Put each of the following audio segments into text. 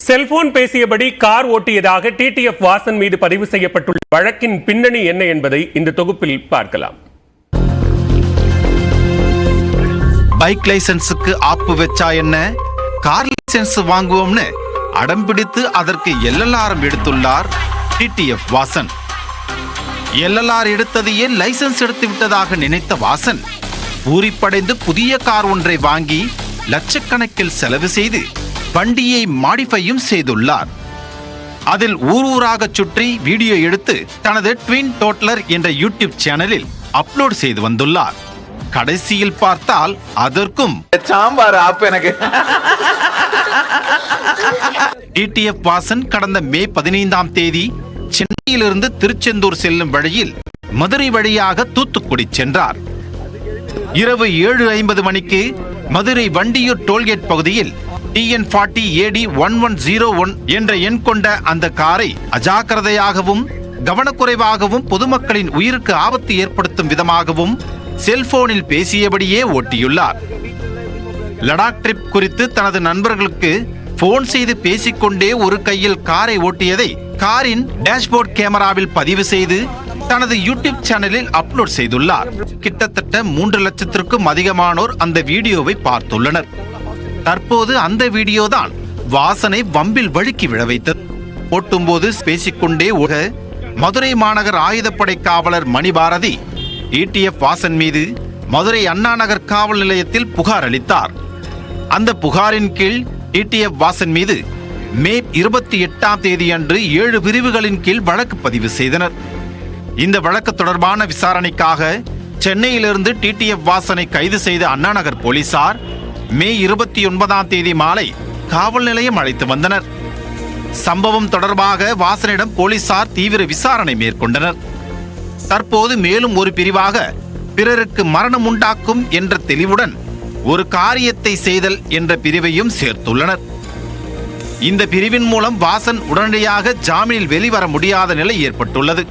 Cellphone பேசியபடி car ஓட்டியதாக TTF Vasan மீது பதிவு செய்யப்பட்டுள்ள வழக்கின் பின்னணி என்ன என்பதை இந்த தொகுப்பில் பார்க்கலாம். பைக் லைசென்ஸுக்கு ஆப்பு வச்சா என்ன, கார் லைசென்ஸ் வாங்குவோம்னு அடம்பிடித்து அதற்கு எல்எல்ஆர் எடுத்துள்ளார் டிடிஎஃப் வாசன். எல்எல்ஆர் எடுத்ததையே லைசென்ஸ் எடுத்து விட்டதாக நினைத்த வாசன் பூரிப்படைந்து புதிய கார் ஒன்றை வாங்கி லட்சக்கணக்கில் செலவு செய்து வண்டியை மாடிஃபையும் செய்துள்ளார். அதில் ஊராக சுற்றி வீடியோ எடுத்து தனது ட்வின் டோட்லர் என்ற யூடியூப் சேனலில் அப்லோட் செய்து வந்துள்ளார். கடைசியில் பார்த்தால் அதற்கும் சாம்பார் ஆப் எனக்கு. டிடிஎஃப் வாசன் கடந்த மே 15ஆம் தேதி சென்னையிலிருந்து திருச்செந்தூர் செல்லும் வழியில் மதுரை வழியாக தூத்துக்குடி சென்றார். இரவு 7:50 மணிக்கு மதுரை வண்டியூர் டோல்கேட் பகுதியில் TN40 AD 1101 என்ற எண் கொண்ட அந்த காரை அஜாக்கிரதையாகவும் கவனக்குறைவாகவும் பொதுமக்களின் உயிருக்கு ஆபத்து ஏற்படுத்தும் விதமாகவும் செல்போனில் பேசியபடியே ஓட்டியுள்ளார். லடாக் ட்ரிப் குறித்து தனது நண்பர்களுக்கு போன் செய்து பேசிக்கொண்டே ஒரு கையில் காரை ஓட்டியதை காரின் டேஷ்போர்ட் கேமராவில் பதிவு செய்து தனது யூடியூப் சேனலில் அப்லோட் செய்துள்ளார். கிட்டத்தட்ட 3 லட்சத்திற்கும் அதிகமானோர் அந்த வீடியோவை பார்த்துள்ளனர். தற்போது அந்த வீடியோ தான் வாசனை வம்பில் வழுக்கி விழ வைத்தது. ஓட்டும்போது பேசிக்கொண்டே ஓட மதுரை மாநகர் ஆயுதப்படை காவலர் மணிபாரதி டிடிஎஃப் வாசன் மீது மதுரை அண்ணா நகர் காவல் நிலையத்தில் புகார் அளித்தார். அந்த புகாரின் கீழ் டிடிஎஃப் வாசன் மீது மே 28ஆம் தேதி அன்று 7 பிரிவுகளின் கீழ் வழக்கு பதிவு செய்தனர். இந்த வழக்கு தொடர்பான விசாரணைக்காக சென்னையிலிருந்து டிடிஎஃப் வாசனை கைது செய்த அண்ணா நகர் போலீசார் மே 29ஆம் தேதி மாலை காவல் நிலையம் அழைத்து வந்தனர். சம்பவம் தொடர்பாக வாசனிடம் போலீசார் தீவிர விசாரணை மேற்கொண்டனர். தற்போது மேலும் ஒரு பிரிவாக பிறருக்கு மரணம் உண்டாக்கும் என்ற தெளிவுடன் ஒரு காரியத்தை செய்தல் என்ற பிரிவையும் சேர்த்துள்ளனர். இந்த பிரிவின் மூலம் வாசன் உடனடியாக ஜாமீனில் வெளிவர முடியாத நிலை ஏற்பட்டுள்ளது.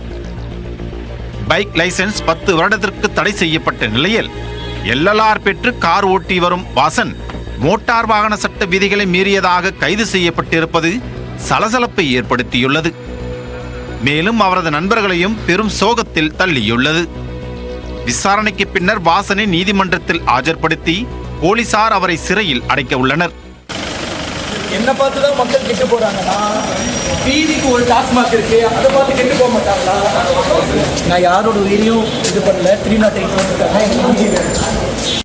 பைக் லைசென்ஸ் 10 வருடத்திற்கு தடை செய்யப்பட்ட நிலையில் எல்எல்ஆர் பெற்று கார் ஓட்டி வரும் வாசன் மோட்டார் வாகன சட்ட விதிகளை மீறியதாக கைது செய்யப்பட்டிருப்பது சலசலப்பை ஏற்படுத்தியுள்ளது. மேலும் அவரது நண்பர்களையும் பெரும் சோகத்தில் தள்ளியுள்ளது. விசாரணைக்கு பின்னர் வாசனை நீதிமன்றத்தில் ஆஜர்படுத்தி போலீசார் அவரை சிறையில் அடைக்க உள்ளனர். என்ன பார்த்துதான் மக்கள் கெட்டு போறாங்கன்னா, வீதிக்கு ஒரு டாஸ்மாக் இருக்கு, அதை பார்த்து கெட்டு போக மாட்டாங்களா? நான் யாரோட உயிரையும் இது பண்ணல. 308